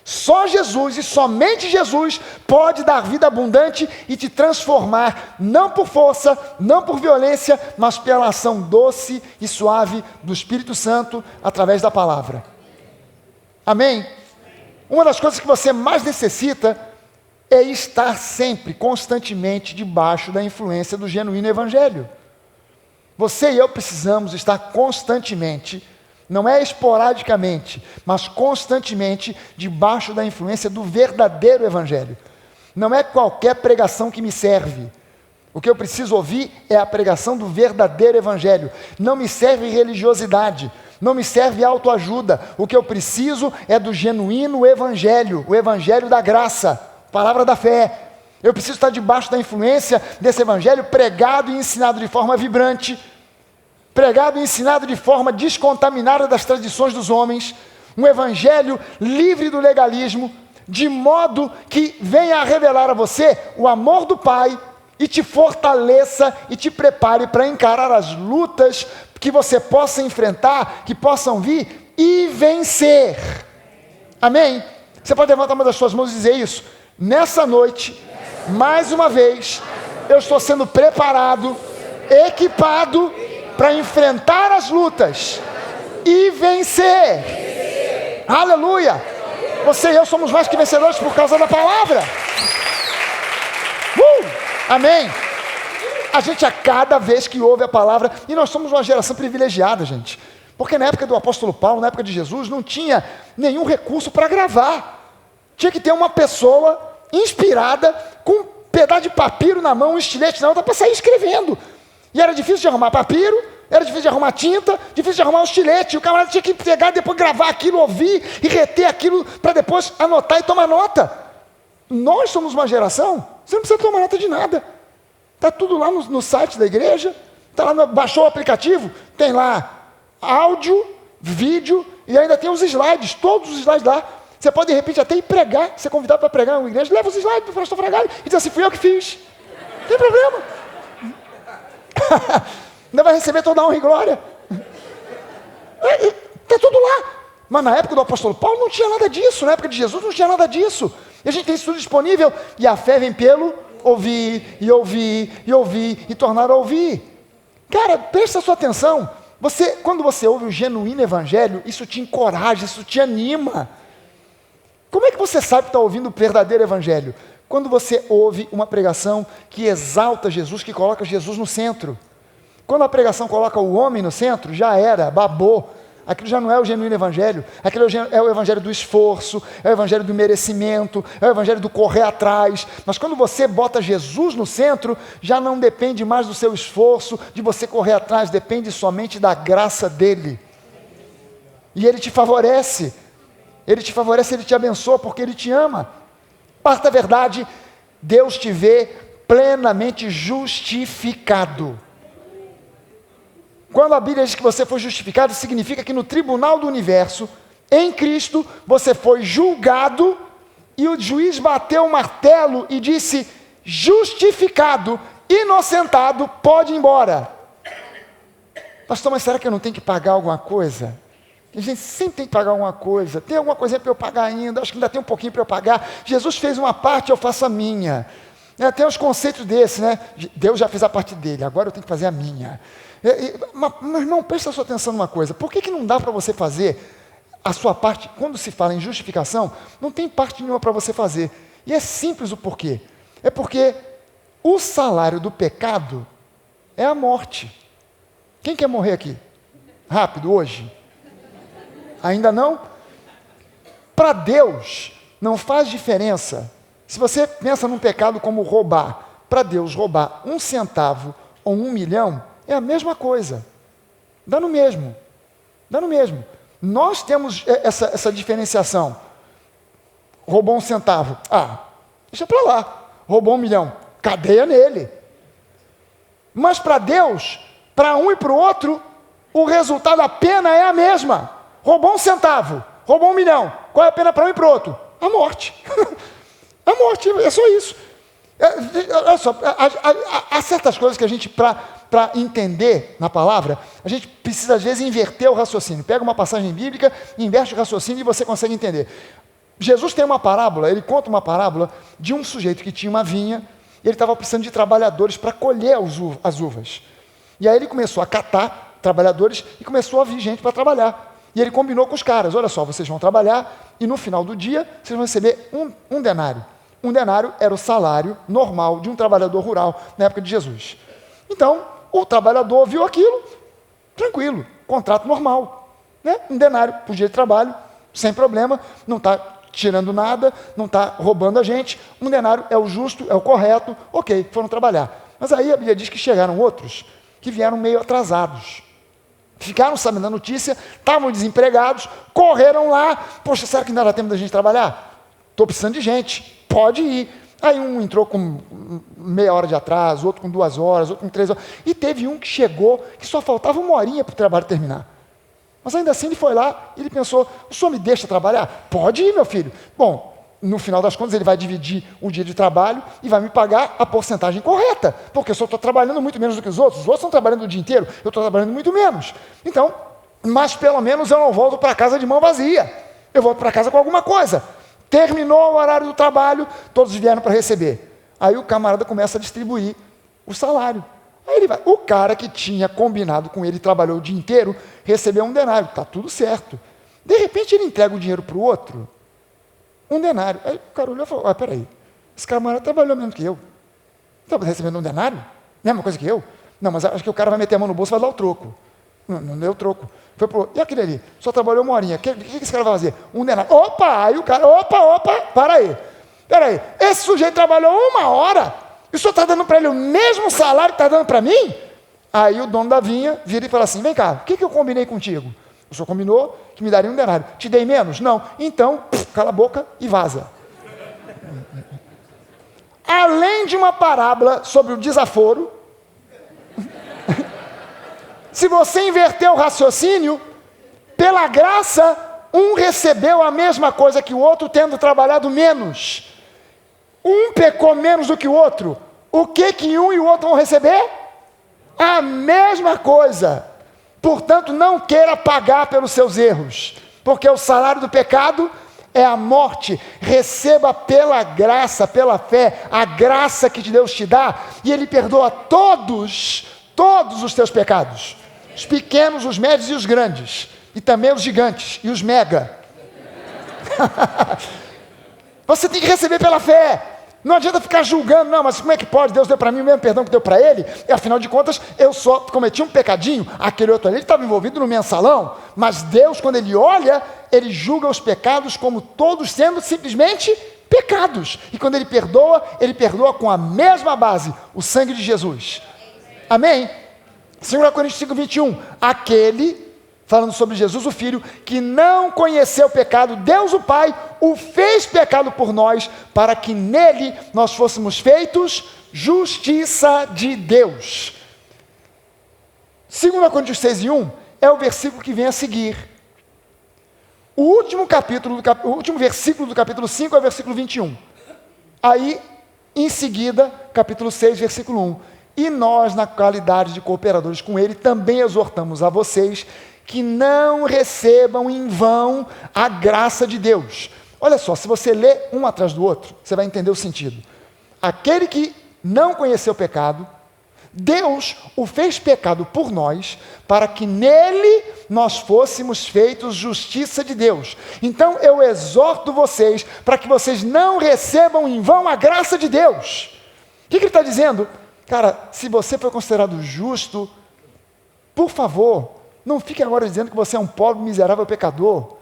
Só Jesus e somente Jesus pode dar vida abundante e te transformar, não por força, não por violência, mas pela ação doce e suave do Espírito Santo através da palavra. Amém? Uma das coisas que você mais necessita é estar sempre, constantemente, debaixo da influência do genuíno Evangelho. Você e eu precisamos estar constantemente, não é esporadicamente, mas constantemente debaixo da influência do verdadeiro Evangelho. Não é qualquer pregação que me serve. O que eu preciso ouvir é a pregação do verdadeiro Evangelho. Não me serve religiosidade, não me serve autoajuda. O que eu preciso é do genuíno Evangelho, o Evangelho da graça, palavra da fé. Eu preciso estar debaixo da influência desse Evangelho pregado e ensinado de forma vibrante, pregado e ensinado de forma descontaminada das tradições dos homens, um evangelho livre do legalismo, de modo que venha a revelar a você o amor do Pai e te fortaleça e te prepare para encarar as lutas que você possa enfrentar, que possam vir e vencer. Amém? Você pode levantar uma das suas mãos e dizer isso? Nessa noite, mais uma vez, eu estou sendo preparado, equipado, para enfrentar as lutas e vencer. Aleluia! Você e eu somos mais que vencedores por causa da palavra. Amém? A gente, a cada vez que ouve a palavra, e nós somos uma geração privilegiada, gente, porque na época do apóstolo Paulo, na época de Jesus, não tinha nenhum recurso para gravar. Tinha que ter uma pessoa inspirada, com um pedaço de papiro na mão, um estilete na outra, para sair escrevendo. E era difícil de arrumar papiro, era difícil de arrumar tinta, difícil de arrumar um estilete. O camarada tinha que pegar, depois gravar aquilo, ouvir e reter aquilo para depois anotar e tomar nota. Nós somos uma geração, você não precisa tomar nota de nada. Está tudo lá no site da igreja, tá lá baixou o aplicativo, tem lá áudio, vídeo e ainda tem os slides, todos os slides lá. Você pode de repente até ir pregar, ser convidado para pregar na igreja, leva os slides para o pastor Fragalho e diz assim, fui eu que fiz. Não tem problema. Ainda vai receber toda a honra e glória. Está tudo lá. Mas na época do apóstolo Paulo não tinha nada disso. Na época de Jesus não tinha nada disso. E a gente tem isso tudo disponível. E a fé vem pelo ouvir, e ouvir, e ouvir, e tornar a ouvir. Cara, presta a sua atenção. Quando você ouve o genuíno evangelho, isso te encoraja, isso te anima. Como é que você sabe que está ouvindo o verdadeiro evangelho? Quando você ouve uma pregação que exalta Jesus, que coloca Jesus no centro. Quando a pregação coloca o homem no centro, já era, babou. Aquilo já não é o genuíno evangelho. Aquilo é o evangelho do esforço, é o evangelho do merecimento, é o evangelho do correr atrás. Mas quando você bota Jesus no centro, já não depende mais do seu esforço, de você correr atrás, depende somente da graça dele. E ele te favorece. Ele te favorece, ele te abençoa, porque ele te ama. Quarta verdade, Deus te vê plenamente justificado. Quando a Bíblia diz que você foi justificado, significa que no tribunal do universo, em Cristo, você foi julgado e o juiz bateu o martelo e disse, justificado, inocentado, pode ir embora. Pastor, mas será que eu não tenho que pagar alguma coisa? A gente sempre tem que pagar alguma coisa. Tem alguma coisinha para eu pagar ainda? Acho que ainda tem um pouquinho para eu pagar. Jesus fez uma parte, eu faço a minha. Tem os conceitos desses, né? Deus já fez a parte dele, agora eu tenho que fazer a minha. Mas irmão, presta a sua atenção numa coisa. Por que não dá para você fazer a sua parte? Quando se fala em justificação, não tem parte nenhuma para você fazer. E é simples o porquê. É porque o salário do pecado é a morte. Quem quer morrer aqui? Rápido, hoje? Ainda não? Para Deus, não faz diferença. Se você pensa num pecado como roubar, para Deus roubar 1 centavo ou 1 milhão, é a mesma coisa. Dá no mesmo. Dá no mesmo. Nós temos essa diferenciação. Roubou 1 centavo. Deixa para lá. Roubou 1 milhão. Cadeia nele. Mas para Deus, para um e para o outro, o resultado, a pena é a mesma. Roubou 1 centavo, roubou 1 milhão. Qual é a pena para um e para o outro? A morte. A morte, é só isso. Olha só, há certas coisas que a gente, para para entender na palavra, a gente precisa às vezes inverter o raciocínio. Pega uma passagem bíblica, inverte o raciocínio e você consegue entender. Jesus tem uma parábola, ele conta uma parábola de um sujeito que tinha uma vinha, e ele estava precisando de trabalhadores para colher as uvas. E aí ele começou a catar trabalhadores e começou a vir gente para trabalhar. E ele combinou com os caras, olha só, vocês vão trabalhar e no final do dia vocês vão receber um denário. Um denário era o salário normal de um trabalhador rural na época de Jesus. Então, o trabalhador viu aquilo, tranquilo, contrato normal. Né? Um denário por dia de trabalho, sem problema, não está tirando nada, não está roubando a gente. Um denário é o justo, é o correto, ok, foram trabalhar. Mas aí a Bíblia diz que chegaram outros que vieram meio atrasados. Ficaram sabendo da notícia, estavam desempregados, correram lá. Poxa, será que ainda dá tempo da gente trabalhar? Estou precisando de gente, pode ir. Aí um entrou com meia hora de atraso, outro com 2 horas, outro com 3 horas. E teve um que chegou, que só faltava 1 horinha para o trabalho terminar. Mas ainda assim ele foi lá e ele pensou, o senhor me deixa trabalhar? Pode ir, meu filho. Bom, no final das contas ele vai dividir o dia de trabalho e vai me pagar a porcentagem correta, porque eu só estou trabalhando muito menos do que os outros estão trabalhando o dia inteiro, eu estou trabalhando muito menos. Então, mas pelo menos eu não volto para casa de mão vazia, eu volto para casa com alguma coisa. Terminou o horário do trabalho, todos vieram para receber. Aí o camarada começa a distribuir o salário. Aí ele vai. O cara que tinha combinado com ele, trabalhou o dia inteiro, recebeu um denário. Está tudo certo. De repente ele entrega o dinheiro para o outro, um denário. Aí o cara olhou e falou, peraí, esse camarada trabalhou menos que eu. Está recebendo um denário? Mesma coisa que eu? Não, mas acho que o cara vai meter a mão no bolso e vai dar o troco. Não deu troco. Foi pro, e aquele ali? Só trabalhou 1 horinha. O que esse cara vai fazer? Um denário. Opa! Aí o cara, para aí. Peraí, esse sujeito trabalhou 1 hora e o senhor está dando para ele o mesmo salário que está dando para mim? Aí o dono da vinha vira e fala assim, vem cá, o que eu combinei contigo? O senhor combinou que me daria um denário. Te dei menos? Não. Então, cala a boca e vaza. Além de uma parábola sobre o desaforo, se você inverter o raciocínio, pela graça, um recebeu a mesma coisa que o outro, tendo trabalhado menos. Um pecou menos do que o outro. O que um e o outro vão receber? A mesma coisa. Portanto, não queira pagar pelos seus erros, porque o salário do pecado é a morte. Receba pela graça, pela fé, a graça que Deus te dá, e Ele perdoa todos os teus pecados. Os pequenos, os médios e os grandes. E também os gigantes e os mega. Você tem que receber pela fé. Não adianta ficar julgando, não, mas como é que pode? Deus deu para mim o mesmo perdão que deu para ele, e afinal de contas, eu só cometi um pecadinho, aquele outro ali, ele estava envolvido no mensalão, mas Deus, quando ele olha, ele julga os pecados como todos sendo simplesmente pecados, e quando ele perdoa com a mesma base, o sangue de Jesus. Amém? 2 Coríntios 5:21, aquele, falando sobre Jesus, o Filho, que não conheceu o pecado, Deus o Pai o fez pecado por nós, para que nele nós fôssemos feitos justiça de Deus. 2 Coríntios 6:1 é o versículo que vem a seguir. O último versículo do capítulo 5 é o versículo 21. Aí, em seguida, capítulo 6, versículo 1. E nós, na qualidade de cooperadores com ele, também exortamos a vocês que não recebam em vão a graça de Deus. Olha só, se você lê um atrás do outro, você vai entender o sentido. Aquele que não conheceu o pecado, Deus o fez pecado por nós, para que nele nós fôssemos feitos justiça de Deus. Então eu exorto vocês, para que vocês não recebam em vão a graça de Deus. O que ele está dizendo? Cara, se você foi considerado justo, por favor, não fique agora dizendo que você é um pobre, miserável pecador,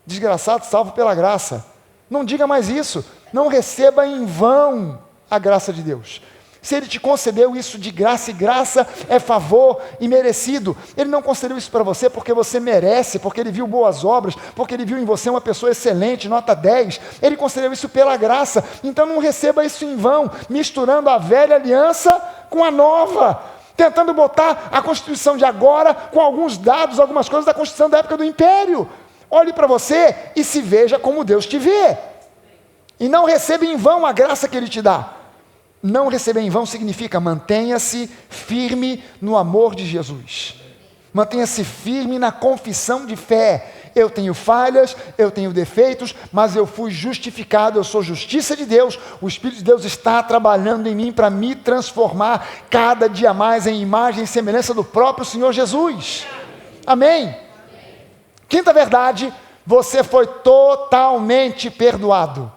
desgraçado, salvo pela graça. Não diga mais isso. Não receba em vão a graça de Deus. Se Ele te concedeu isso de graça, e graça é favor imerecido. Ele não concedeu isso para você porque você merece, porque Ele viu boas obras, porque Ele viu em você uma pessoa excelente, nota 10. Ele concedeu isso pela graça. Então não receba isso em vão, misturando a velha aliança com a nova, tentando botar a Constituição de agora com alguns dados, algumas coisas da Constituição da época do Império. Olhe para você e se veja como Deus te vê. E não receba em vão a graça que Ele te dá. não receber em vão significa mantenha-se firme no amor de Jesus. Mantenha-se firme na confissão de fé. Eu tenho falhas, eu tenho defeitos, mas eu fui justificado, eu sou justiça de Deus. O Espírito de Deus está trabalhando em mim para me transformar cada dia mais em imagem e semelhança do próprio Senhor Jesus. Amém? Quinta verdade, você foi totalmente perdoado.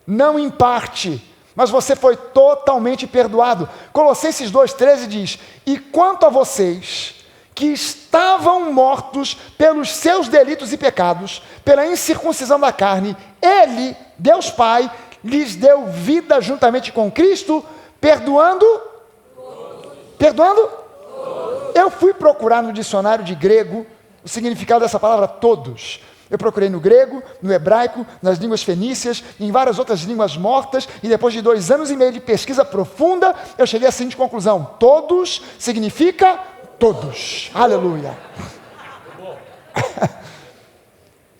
Não em parte, mas você foi totalmente perdoado. Colossenses 2,13 diz: e quanto a vocês que estavam mortos pelos seus delitos e pecados, pela incircuncisão da carne, Ele, Deus Pai, lhes deu vida juntamente com Cristo, perdoando? Perdoando? Eu fui procurar no dicionário de grego o significado dessa palavra todos. Eu procurei no grego, no hebraico, nas línguas fenícias, em várias outras línguas mortas, e depois de 2 anos e meio de pesquisa profunda, eu cheguei à seguinte conclusão: todos significa todos. Aleluia.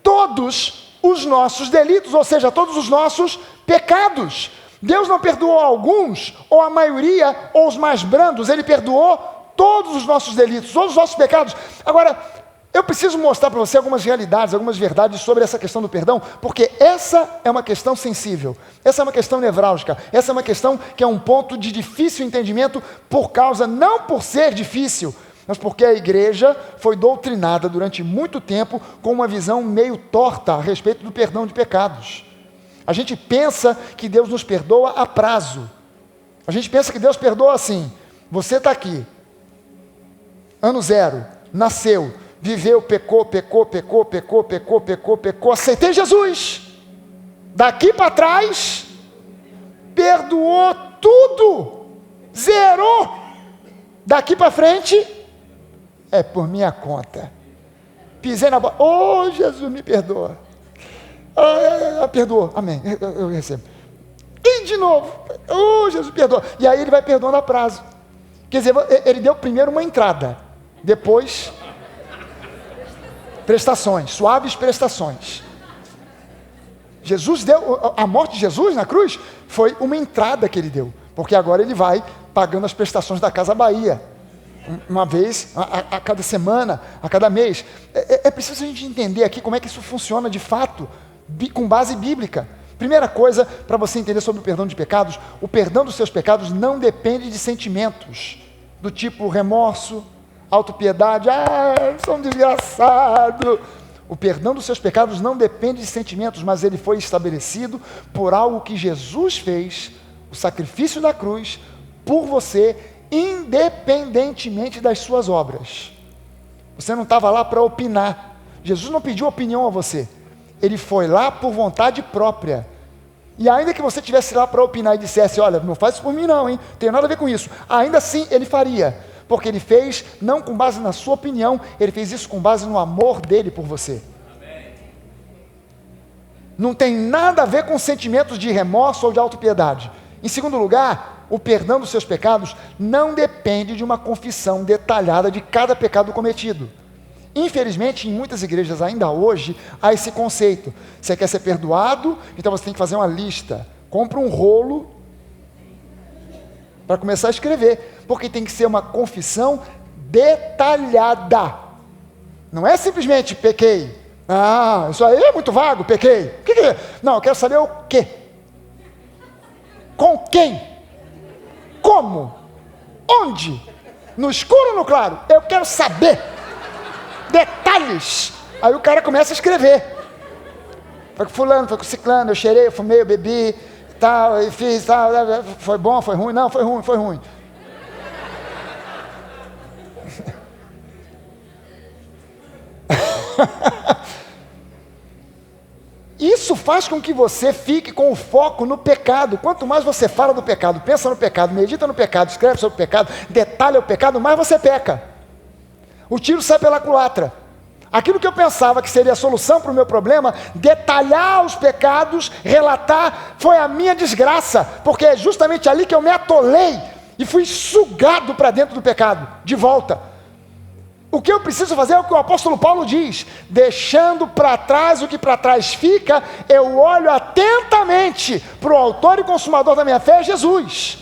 Todos os nossos delitos, ou seja, todos os nossos pecados. Deus não perdoou alguns, ou a maioria, ou os mais brandos. Ele perdoou todos os nossos delitos, todos os nossos pecados. Agora, eu preciso mostrar para você algumas realidades, algumas verdades sobre essa questão do perdão, porque essa é uma questão sensível, essa é uma questão nevrálgica, essa é uma questão que é um ponto de difícil entendimento por causa, não por ser difícil, mas porque a igreja foi doutrinada durante muito tempo com uma visão meio torta a respeito do perdão de pecados. A gente pensa que Deus nos perdoa a prazo. A gente pensa que Deus perdoa assim: você está aqui, ano 0, nasceu, viveu, pecou, aceitei Jesus. Daqui para trás, perdoou tudo, zerou. Daqui para frente, é por minha conta. Pisei na bola, oh Jesus, me perdoa. Perdoou, amém, eu recebo. E de novo, oh Jesus, perdoa. E aí ele vai perdoando a prazo. Quer dizer, ele deu primeiro uma entrada, depois prestações, suaves prestações. Jesus deu, a morte de Jesus na cruz foi uma entrada que ele deu, porque agora ele vai pagando as prestações da Casa Bahia, uma vez a cada semana, a cada mês. É preciso a gente entender aqui como é que isso funciona de fato, com base bíblica. Primeira coisa, para você entender sobre o perdão de pecados: o perdão dos seus pecados não depende de sentimentos, do tipo remorso, autopiedade, eu sou um desgraçado. O perdão dos seus pecados não depende de sentimentos, mas ele foi estabelecido por algo que Jesus fez, o sacrifício da cruz, por você, independentemente das suas obras. Você não estava lá para opinar. Jesus não pediu opinião a você. Ele foi lá por vontade própria. E ainda que você estivesse lá para opinar e dissesse: olha, não faz isso por mim não, hein? Tem nada a ver com isso. Ainda assim ele faria. Porque ele fez, não com base na sua opinião, ele fez isso com base no amor dele por você. Amém. Não tem nada a ver com sentimentos de remorso ou de autopiedade. Em segundo lugar, o perdão dos seus pecados não depende de uma confissão detalhada de cada pecado cometido. Infelizmente, em muitas igrejas ainda hoje, há esse conceito: você quer ser perdoado, então você tem que fazer uma lista. Compra um rolo para começar a escrever, porque tem que ser uma confissão detalhada. Não é simplesmente pequei. Isso aí é muito vago, pequei. O que é? Não, eu quero saber o quê. Com quem? Como? Onde? No escuro ou no claro? Eu quero saber. Detalhes. Aí o cara começa a escrever. Foi com fulano, foi com ciclano, eu cheirei, eu fumei, eu bebi, tal, e fiz, tal, foi bom, foi ruim? Não, foi ruim. Isso faz com que você fique com o foco no pecado. Quanto mais você fala do pecado, pensa no pecado, medita no pecado, escreve sobre o pecado, detalha o pecado, mais você peca. O tiro sai pela culatra. Aquilo que eu pensava que seria a solução para o meu problema, detalhar os pecados, relatar, foi a minha desgraça, porque é justamente ali que eu me atolei e fui sugado para dentro do pecado, de volta. O que eu preciso fazer é o que o apóstolo Paulo diz: deixando para trás o que para trás fica, eu olho atentamente para o autor e consumador da minha fé, Jesus.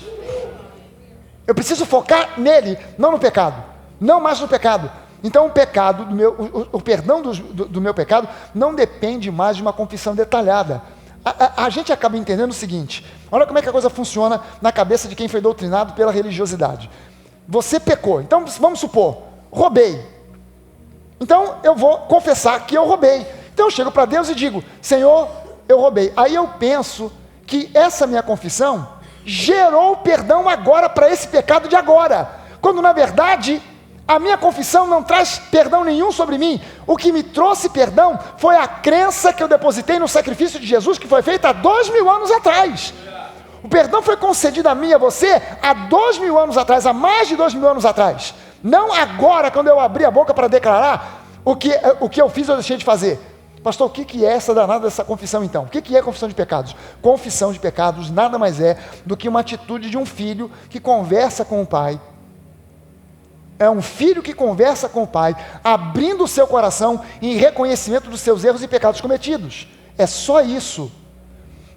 Eu preciso focar nele, não no pecado, não mais no pecado. Então o pecado, o perdão do meu pecado não depende mais de uma confissão detalhada. A gente acaba entendendo o seguinte: olha como é que a coisa funciona na cabeça de quem foi doutrinado pela religiosidade. Você pecou, então vamos supor, roubei. Então eu vou confessar que eu roubei. Então eu chego para Deus e digo: Senhor, eu roubei. Aí eu penso que essa minha confissão gerou perdão agora para esse pecado de agora, quando na verdade a minha confissão não traz perdão nenhum sobre mim. O que me trouxe perdão foi a crença que eu depositei no sacrifício de Jesus, que foi feito há 2000 anos atrás. O perdão foi concedido a mim e a você há 2000 anos atrás, há mais de 2000 anos atrás. Não agora, quando eu abri a boca para declarar o que eu fiz ou deixei de fazer. Pastor, o que é essa danada dessa confissão então? O que é confissão de pecados? Confissão de pecados nada mais é do que uma atitude de um filho que conversa com o pai. É um filho que conversa com o pai, abrindo o seu coração em reconhecimento dos seus erros e pecados cometidos. É só isso.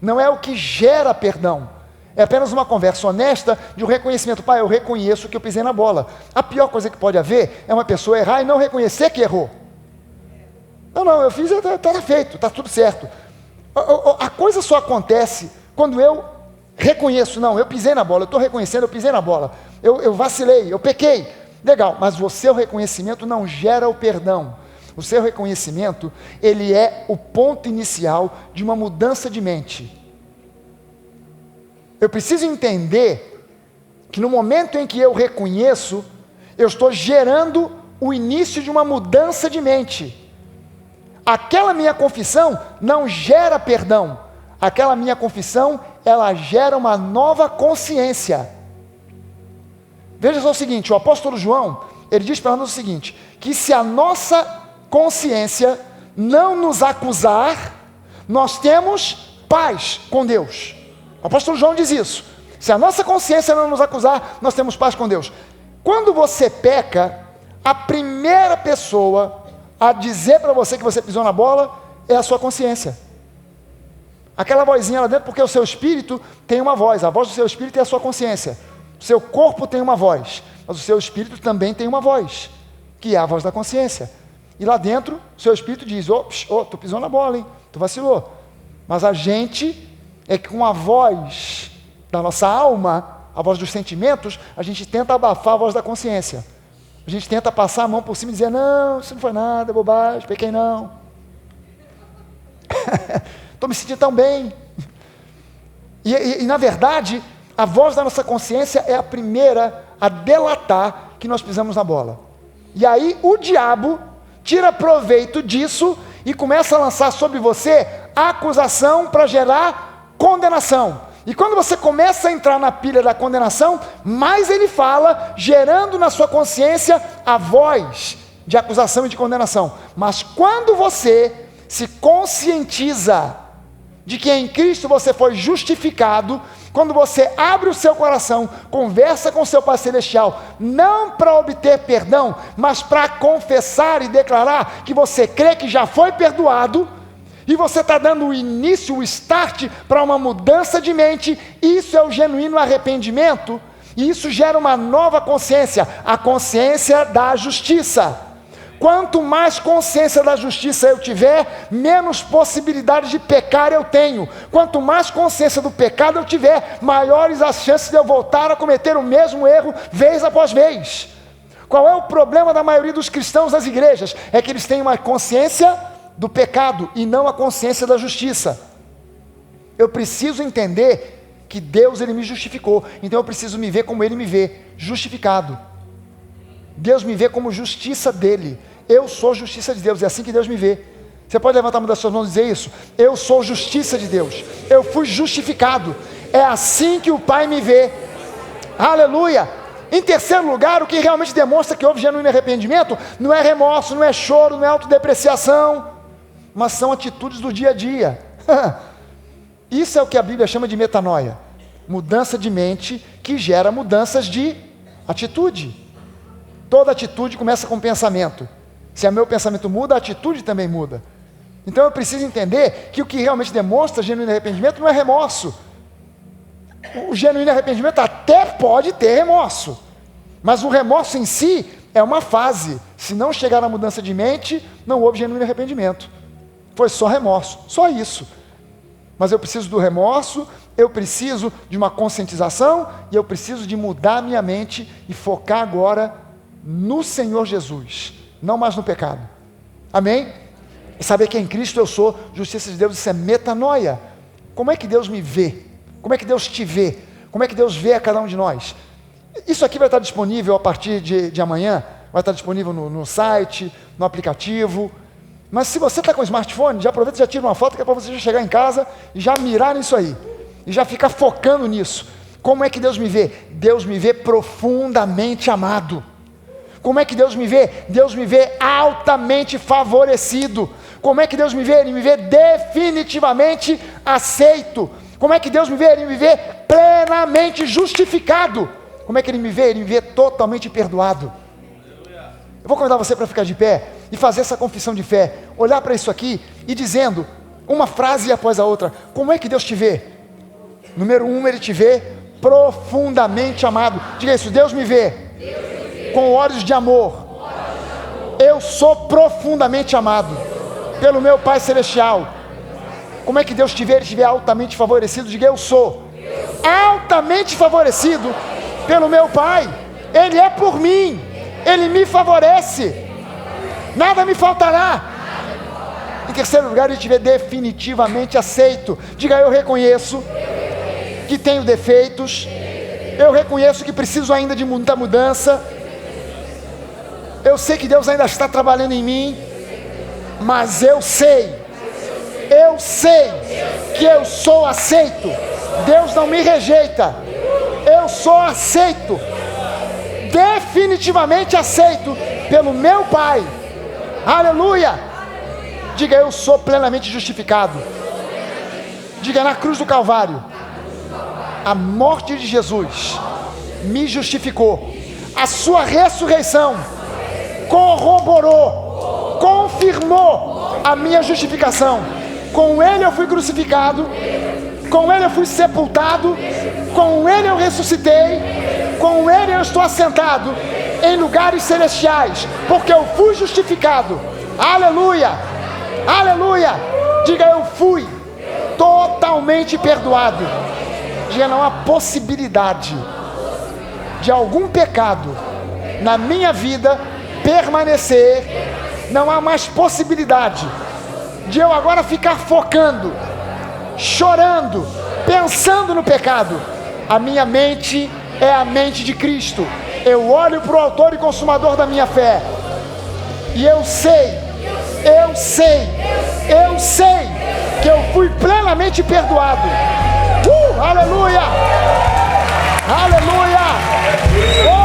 Não é o que gera perdão. É apenas uma conversa honesta de um reconhecimento. Pai, eu reconheço que eu pisei na bola. A pior coisa que pode haver é uma pessoa errar e não reconhecer que errou. Não, eu fiz, está feito, está tudo certo. A coisa só acontece quando eu reconheço. Não, eu pisei na bola, eu estou reconhecendo, eu pisei na bola. Eu vacilei, eu pequei. Legal, mas o seu reconhecimento não gera o perdão. O seu reconhecimento, ele é o ponto inicial de uma mudança de mente. Eu preciso entender que no momento em que eu reconheço, eu estou gerando o início de uma mudança de mente. Aquela minha confissão não gera perdão. Aquela minha confissão, ela gera uma nova consciência. Veja só o seguinte, o apóstolo João, ele diz para nós o seguinte, que se a nossa consciência não nos acusar, nós temos paz com Deus. O apóstolo João diz isso. Se a nossa consciência não nos acusar, nós temos paz com Deus. Quando você peca, a primeira pessoa a dizer para você que você pisou na bola é a sua consciência. Aquela vozinha lá dentro, porque o seu espírito tem uma voz. A voz do seu espírito é a sua consciência. O seu corpo tem uma voz, mas o seu espírito também tem uma voz, que é a voz da consciência. E lá dentro, o seu espírito diz: tu pisou na bola, hein? Tu vacilou. Mas a gente é que com a voz da nossa alma, a voz dos sentimentos, a gente tenta abafar a voz da consciência. A gente tenta passar a mão por cima e dizer: não, isso não foi nada, bobagem, pequei não. Estou me sentindo tão bem. E na verdade, a voz da nossa consciência é a primeira a delatar que nós pisamos na bola. E aí o diabo tira proveito disso e começa a lançar sobre você a acusação para gerar condenação. E quando você começa a entrar na pilha da condenação, mais ele fala, gerando na sua consciência a voz de acusação e de condenação. Mas quando você se conscientiza de que em Cristo você foi justificado, quando você abre o seu coração, conversa com o seu Pai Celestial, não para obter perdão, mas para confessar e declarar que você crê que já foi perdoado, e você está dando o início, o start para uma mudança de mente, isso é o genuíno arrependimento, e isso gera uma nova consciência, a consciência da justiça. Quanto mais consciência da justiça eu tiver, menos possibilidade de pecar eu tenho. Quanto mais consciência do pecado eu tiver, maiores as chances de eu voltar a cometer o mesmo erro vez após vez. Qual é o problema da maioria dos cristãos das igrejas? É que eles têm uma consciência do pecado e não a consciência da justiça. Eu preciso entender que Deus, Ele me justificou, então eu preciso me ver como Ele me vê, justificado. Deus me vê como justiça dEle. Eu sou justiça de Deus, é assim que Deus me vê. Você pode levantar uma das suas mãos e dizer isso? Eu sou justiça de Deus, eu fui justificado, é assim que o Pai me vê. Aleluia! Em terceiro lugar, o que realmente demonstra que houve genuíno arrependimento, não é remorso, não é choro, não é autodepreciação, mas são atitudes do dia a dia. Isso é o que a Bíblia chama de metanoia, mudança de mente que gera mudanças de atitude. Toda atitude começa com pensamento. Se o meu pensamento muda, a atitude também muda. Então eu preciso entender que o que realmente demonstra genuíno arrependimento não é remorso. O genuíno arrependimento até pode ter remorso, mas o remorso em si é uma fase. Se não chegar na mudança de mente, não houve genuíno arrependimento. Foi só remorso, só isso. Mas eu preciso do remorso, eu preciso de uma conscientização e eu preciso de mudar minha mente e focar agora no Senhor Jesus, não mais no pecado. Amém? E saber que em Cristo eu sou justiça de Deus, isso é metanoia. Como é que Deus me vê? Como é que Deus te vê? Como é que Deus vê a cada um de nós? Isso aqui vai estar disponível a partir de amanhã, vai estar disponível no site, no aplicativo. Mas se você está com o smartphone, já aproveita e já tira uma foto, que é para você já chegar em casa e já mirar nisso aí. E já ficar focando nisso. Como é que Deus me vê? Deus me vê profundamente amado. Como é que Deus me vê? Deus me vê altamente favorecido. Como é que Deus me vê? Ele me vê definitivamente aceito. Como é que Deus me vê? Ele me vê plenamente justificado. Como é que Ele me vê? Ele me vê totalmente perdoado. Eu vou convidar você para ficar de pé e fazer essa confissão de fé. Olhar para isso aqui e dizendo uma frase após a outra. Como é que Deus te vê? Número 1, Ele te vê profundamente amado. Diga isso, Deus me vê com olhos de amor. Eu sou profundamente amado pelo meu Pai Celestial. Como é que Deus te vê? Ele te vê altamente favorecido. Diga, eu sou altamente favorecido pelo meu Pai. Ele é por mim. Ele me favorece. Nada me faltará. Em terceiro lugar, Ele te vê definitivamente aceito. Diga, eu reconheço que tenho defeitos. Eu reconheço que preciso ainda de muita mudança. Eu sei que Deus ainda está trabalhando em mim. Mas eu sei que eu sou aceito. Deus não me rejeita. Eu sou aceito, definitivamente aceito pelo meu Pai. Aleluia. Diga, eu sou plenamente justificado. Diga, na cruz do Calvário, a morte de Jesus me justificou. A sua ressurreição corroborou, confirmou a minha justificação. Com Ele eu fui crucificado, com Ele eu fui sepultado, com Ele eu ressuscitei, com Ele eu estou assentado em lugares celestiais, porque eu fui justificado. Aleluia, aleluia. Diga, eu fui totalmente perdoado. Diga, não há possibilidade de algum pecado na minha vida permanecer. Não há mais possibilidade de eu agora ficar focando, chorando, pensando no pecado. A minha mente é a mente de Cristo. Eu olho para o autor e consumador da minha fé, e eu sei que eu fui plenamente perdoado. Aleluia, aleluia.